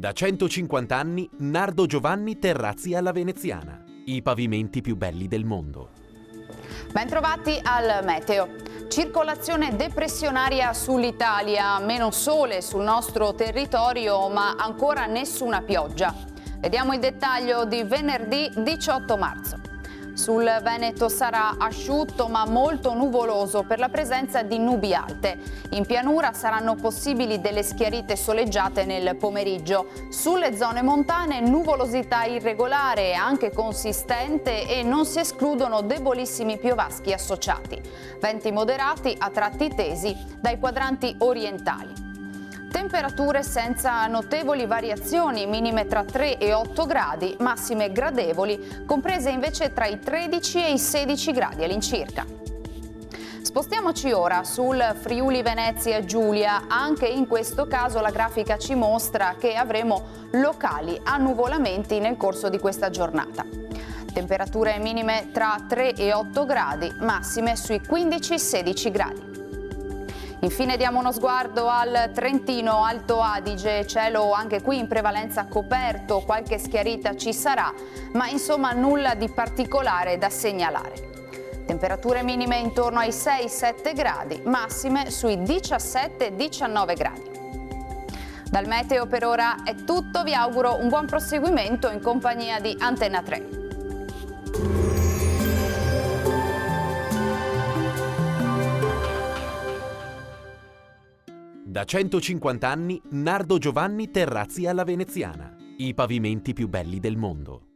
Da 150 anni Nardo Giovanni Terrazzi alla Veneziana. I pavimenti più belli del mondo. Bentrovati al meteo. Circolazione depressionaria sull'Italia, meno sole sul nostro territorio, ma ancora nessuna pioggia. Vediamo il dettaglio di venerdì 18 marzo. Sul Veneto sarà asciutto ma molto nuvoloso per la presenza di nubi alte. In pianura saranno possibili delle schiarite soleggiate nel pomeriggio. Sulle zone montane nuvolosità irregolare, anche consistente, e non si escludono debolissimi piovaschi associati. Venti moderati a tratti tesi dai quadranti orientali. Temperature senza notevoli variazioni, minime tra 3 e 8 gradi, massime gradevoli, comprese invece tra i 13 e i 16 gradi all'incirca. Spostiamoci ora sul Friuli Venezia Giulia. Anche in questo caso la grafica ci mostra che avremo locali annuvolamenti nel corso di questa giornata. Temperature minime tra 3 e 8 gradi, massime sui 15-16 gradi. Infine diamo uno sguardo al Trentino Alto Adige, cielo anche qui in prevalenza coperto, qualche schiarita ci sarà, ma insomma nulla di particolare da segnalare. Temperature minime intorno ai 6-7 gradi, massime sui 17-19 gradi. Dal meteo per ora è tutto, vi auguro un buon proseguimento in compagnia di Antenna 3. Da 150 anni Nardo Giovanni Terrazzi alla Veneziana. I pavimenti più belli del mondo.